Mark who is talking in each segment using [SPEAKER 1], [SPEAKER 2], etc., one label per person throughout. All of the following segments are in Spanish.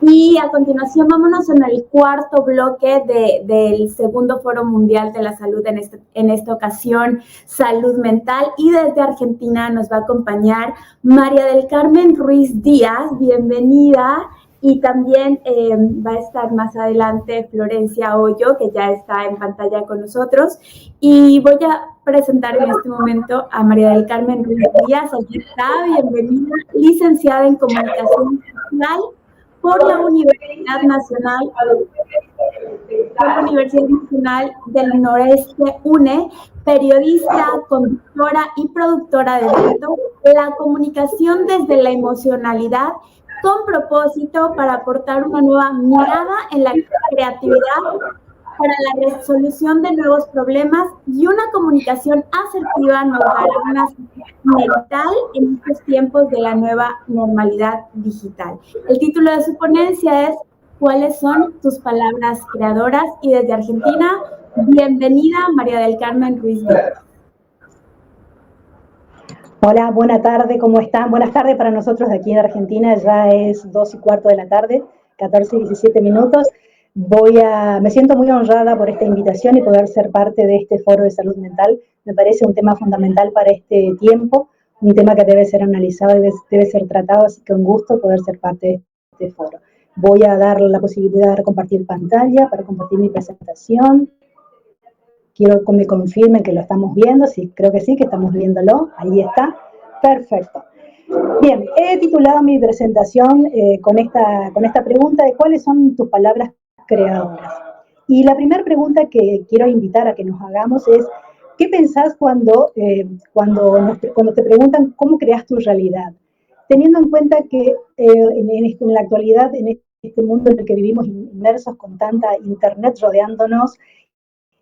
[SPEAKER 1] Y a continuación vámonos en el cuarto bloque del segundo Foro Mundial de la Salud, en esta ocasión Salud Mental, y desde Argentina nos va a acompañar María del Carmen Ruiz Díaz, bienvenida, y también va a estar más adelante Florencia Hoyo, que ya está en pantalla con nosotros, y voy a presentar en este momento a María del Carmen Ruiz Díaz. Aquí está, bienvenida, licenciada en Comunicación Social por la Universidad Nacional del Noreste, UNE, periodista, conductora y productora de eventos, la comunicación desde la emocionalidad con propósito para aportar una nueva mirada en la creatividad para la resolución de nuevos problemas, y una comunicación asertiva nos dará una salud mental en estos tiempos de la nueva normalidad digital. El título de su ponencia es ¿Cuáles son tus palabras creadoras? Y desde Argentina, bienvenida María del Carmen Ruiz Díaz.
[SPEAKER 2] Hola, buena tarde, ¿cómo están? Buenas tardes para nosotros de aquí en Argentina, ya es 2:15 de la tarde, 14:17 minutos. Me siento muy honrada por esta invitación y poder ser parte de este foro de salud mental. Me parece un tema fundamental para este tiempo, un tema que debe ser analizado, debe ser tratado, así que un gusto poder ser parte de este foro. Voy a dar la posibilidad de compartir pantalla para compartir mi presentación. Quiero que me confirmen que lo estamos viendo. Sí, creo que sí, que estamos viéndolo. Ahí está. Perfecto. Bien, he titulado mi presentación con esta pregunta de ¿cuáles son tus palabras creadoras? Y la primera pregunta que quiero invitar a que nos hagamos es ¿qué pensás cuando te preguntan cómo creas tu realidad? Teniendo en cuenta que en la actualidad, en este mundo en el que vivimos inmersos con tanta internet rodeándonos,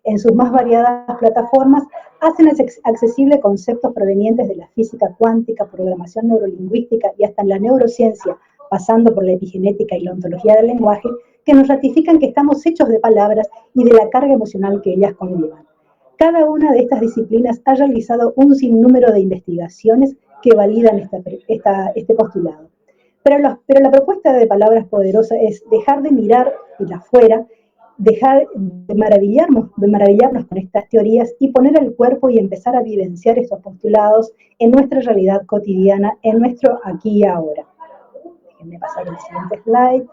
[SPEAKER 2] en sus más variadas plataformas, hacen accesible conceptos provenientes de la física cuántica, programación neurolingüística y hasta la neurociencia, pasando por la epigenética y la ontología del lenguaje, que nos ratifican que estamos hechos de palabras y de la carga emocional que ellas conllevan. Cada una de estas disciplinas ha realizado un sinnúmero de investigaciones que validan este postulado. Pero la propuesta de Palabras Poderosas es dejar de mirar el afuera, dejar de maravillarnos con estas teorías y poner el cuerpo y empezar a vivenciar estos postulados en nuestra realidad cotidiana, en nuestro aquí y ahora. Déjenme pasar al siguiente slide.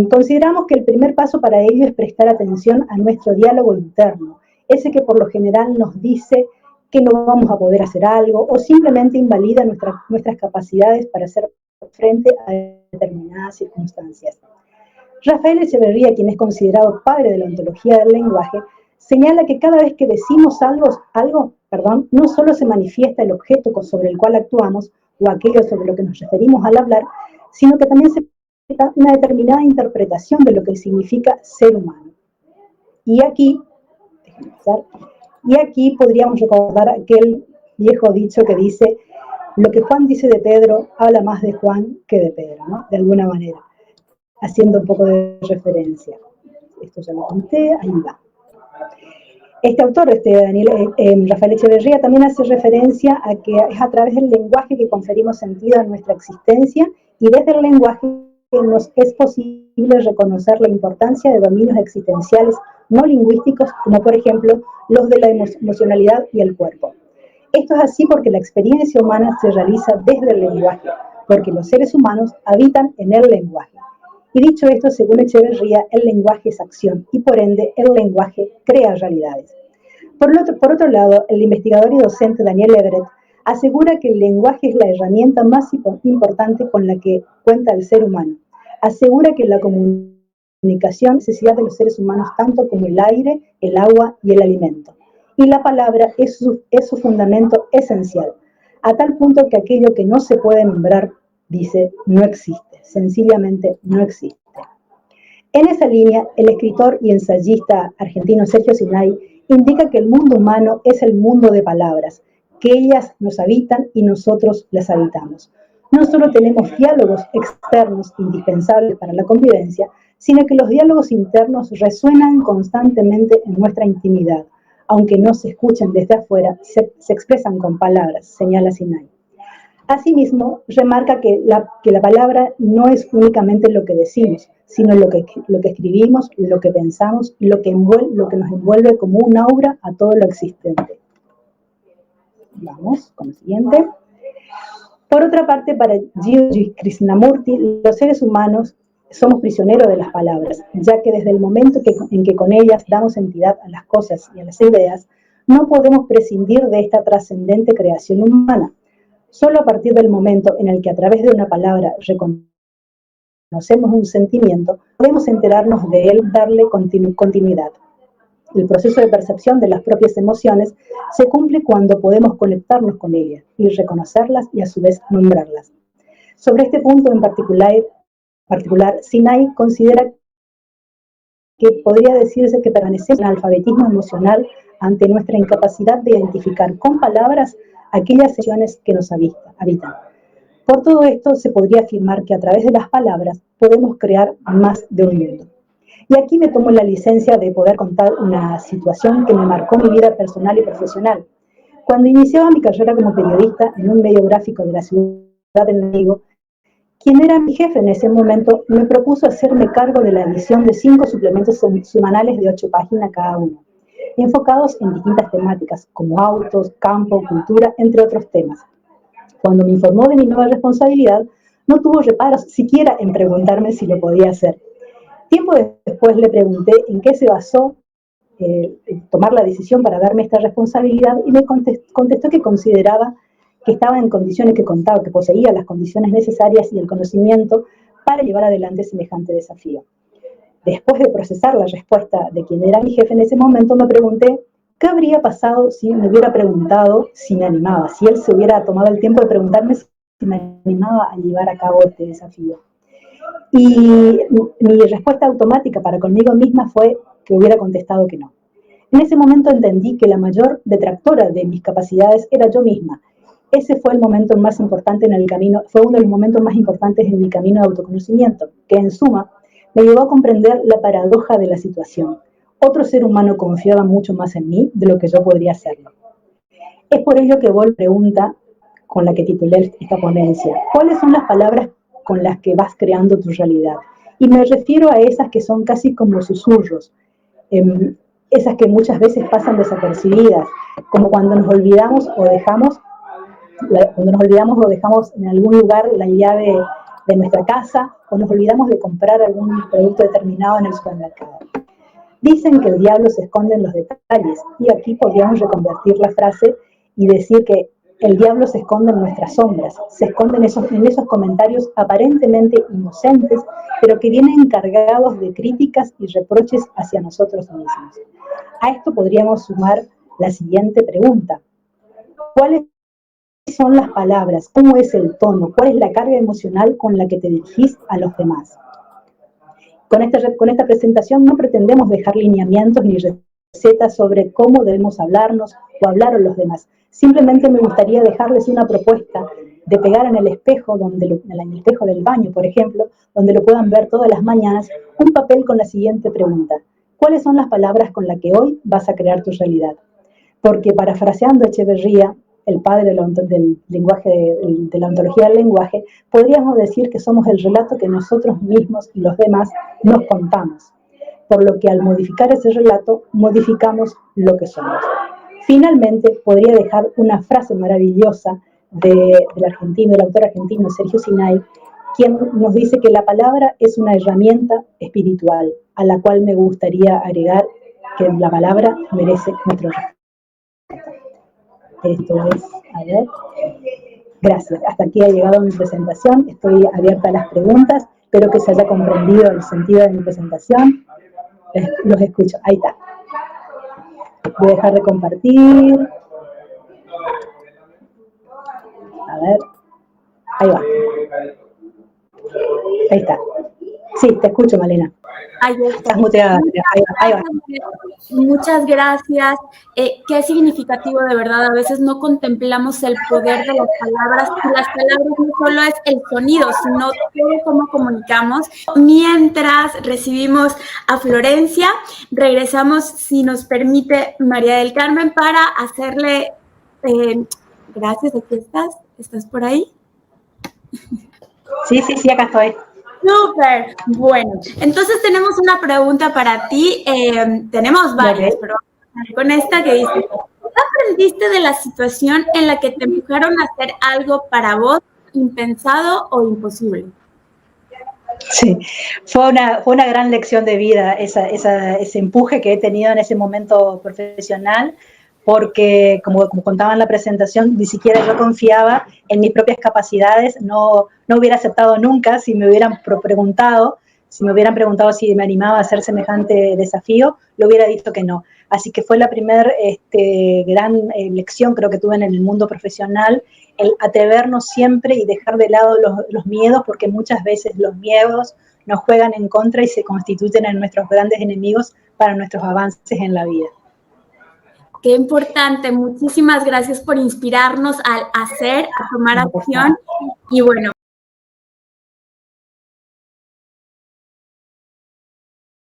[SPEAKER 2] Consideramos que el primer paso para ello es prestar atención a nuestro diálogo interno, ese que por lo general nos dice que no vamos a poder hacer algo o simplemente invalida nuestras capacidades para hacer frente a determinadas circunstancias. Rafael Echeverría, quien es considerado padre de la ontología del lenguaje, señala que cada vez que decimos algo, no solo se manifiesta el objeto sobre el cual actuamos o aquello sobre lo que nos referimos al hablar, sino que también se manifiesta una determinada interpretación de lo que significa ser humano. Y aquí podríamos recordar aquel viejo dicho que dice: lo que Juan dice de Pedro habla más de Juan que de Pedro, ¿no? De alguna manera, haciendo un poco de referencia. Esto ya lo conté, ahí va. Este autor, Rafael Echeverría, también hace referencia a que es a través del lenguaje que conferimos sentido a nuestra existencia, y desde el lenguaje nos es posible reconocer la importancia de dominios existenciales no lingüísticos, como por ejemplo los de la emocionalidad y el cuerpo. Esto es así porque la experiencia humana se realiza desde el lenguaje, porque los seres humanos habitan en el lenguaje. Y dicho esto, según Echeverría, el lenguaje es acción y por ende el lenguaje crea realidades. Por otro lado, el investigador y docente Daniel Everett asegura que el lenguaje es la herramienta más importante con la que cuenta el ser humano. Asegura que la comunicación es necesidad de los seres humanos tanto como el aire, el agua y el alimento. Y la palabra es su fundamento esencial, a tal punto que aquello que no se puede nombrar, dice, no existe, sencillamente no existe. En esa línea, el escritor y ensayista argentino Sergio Sinay indica que el mundo humano es el mundo de palabras, que ellas nos habitan y nosotros las habitamos. No solo tenemos diálogos externos indispensables para la convivencia, sino que los diálogos internos resuenan constantemente en nuestra intimidad. Aunque no se escuchen desde afuera, se expresan con palabras, señala Sinay. Asimismo, remarca que la palabra no es únicamente lo que decimos, sino lo que escribimos, lo que pensamos, lo que nos envuelve como un aura a todo lo existente. Vamos con el siguiente. Por otra parte, para G.G. Krishnamurti, los seres humanos somos prisioneros de las palabras, ya que desde el momento en que con ellas damos entidad a las cosas y a las ideas, no podemos prescindir de esta trascendente creación humana. Solo a partir del momento en el que a través de una palabra reconocemos un sentimiento, podemos enterarnos de él, darle continuidad. El proceso de percepción de las propias emociones se cumple cuando podemos conectarnos con ellas y reconocerlas y a su vez nombrarlas. Sobre este punto en particular, Sinai considera que podría decirse que permanecemos en alfabetismo emocional ante nuestra incapacidad de identificar con palabras aquellas emociones que nos habitan. Por todo esto, se podría afirmar que a través de las palabras podemos crear más de un mundo. Y aquí me tomo la licencia de poder contar una situación que me marcó mi vida personal y profesional. Cuando iniciaba mi carrera como periodista en un medio gráfico de la ciudad de México, quien era mi jefe en ese momento me propuso hacerme cargo de la edición de 5 suplementos semanales de 8 páginas cada uno, enfocados en distintas temáticas como autos, campo, cultura, entre otros temas. Cuando me informó de mi nueva responsabilidad, no tuvo reparos siquiera en preguntarme si lo podía hacer. Tiempo después le pregunté en qué se basó tomar la decisión para darme esta responsabilidad y me contestó que consideraba que estaba en condiciones, que poseía las condiciones necesarias y el conocimiento para llevar adelante semejante desafío. Después de procesar la respuesta de quien era mi jefe en ese momento, me pregunté qué habría pasado si me hubiera preguntado si me animaba, si él se hubiera tomado el tiempo de preguntarme si me animaba a llevar a cabo este desafío. Y mi respuesta automática para conmigo misma fue que hubiera contestado que no. En ese momento entendí que la mayor detractora de mis capacidades era yo misma. Ese fue el momento más importante en el camino, fue uno de los momentos más importantes en mi camino de autoconocimiento, que en suma me llevó a comprender la paradoja de la situación. Otro ser humano confiaba mucho más en mí de lo que yo podría hacerlo. Es por ello que voy a la pregunta con la que titulé esta ponencia. ¿Cuáles son las palabras con las que vas creando tu realidad? Y me refiero a esas que son casi como susurros, esas que muchas veces pasan desapercibidas, como cuando nos olvidamos o dejamos en algún lugar la llave de nuestra casa, o nos olvidamos de comprar algún producto determinado en el supermercado. Dicen que el diablo se esconde en los detalles, y aquí podríamos reconvertir la frase y decir que el diablo se esconde en nuestras sombras, se esconde en esos comentarios aparentemente inocentes, pero que vienen cargados de críticas y reproches hacia nosotros mismos. A esto podríamos sumar la siguiente pregunta: ¿cuáles son las palabras? ¿Cómo es el tono? ¿Cuál es la carga emocional con la que te dirigís a los demás? Con esta presentación no pretendemos dejar lineamientos ni recetas sobre cómo debemos hablarnos o hablar a los demás. Simplemente me gustaría dejarles una propuesta de pegar en el espejo, en el espejo del baño, por ejemplo, donde lo puedan ver todas las mañanas, un papel con la siguiente pregunta: ¿cuáles son las palabras con las que hoy vas a crear tu realidad? Porque, parafraseando a Echeverría, el padre del lenguaje, de la ontología del lenguaje, podríamos decir que somos el relato que nosotros mismos y los demás nos contamos, por lo que al modificar ese relato, modificamos lo que somos. Finalmente, podría dejar una frase maravillosa del autor argentino Sergio Sinai, quien nos dice que la palabra es una herramienta espiritual, a la cual me gustaría agregar que la palabra merece nuestro respeto. Esto es, a ver, gracias. Hasta aquí ha llegado mi presentación. Estoy abierta a las preguntas. Espero que se haya comprendido el sentido de mi presentación. Los escucho. Ahí está. Voy a dejar de compartir. A ver. Ahí va. Ahí está. Sí, te escucho, Malena.
[SPEAKER 1] Ahí está.
[SPEAKER 2] Estás muteada. Ahí va.
[SPEAKER 1] Muchas gracias. Qué significativo, de verdad. A veces no contemplamos el poder de las palabras. Y las palabras no solo es el sonido, sino todo cómo comunicamos. Mientras recibimos a Florencia, regresamos, si nos permite, María del Carmen, para hacerle... gracias, aquí estás. ¿Estás por ahí?
[SPEAKER 2] Sí, acá estoy.
[SPEAKER 1] Súper. Bueno, entonces tenemos una pregunta para ti. Tenemos varias, pero vamos a empezar con esta que dice, ¿qué aprendiste de la situación en la que te empujaron a hacer algo para vos impensado o imposible?
[SPEAKER 2] Sí, fue una gran lección de vida ese empuje que he tenido en ese momento profesional, porque como contaba en la presentación, ni siquiera yo confiaba en mis propias capacidades, no hubiera aceptado nunca si me hubieran preguntado si me animaba a hacer semejante desafío, le hubiera dicho que no. Así que fue la primera gran lección creo que tuve en el mundo profesional, el atrevernos siempre y dejar de lado los miedos, porque muchas veces los miedos nos juegan en contra y se constituyen en nuestros grandes enemigos para nuestros avances en la vida.
[SPEAKER 1] Qué importante. Muchísimas gracias por inspirarnos al hacer, a tomar acción. Y bueno,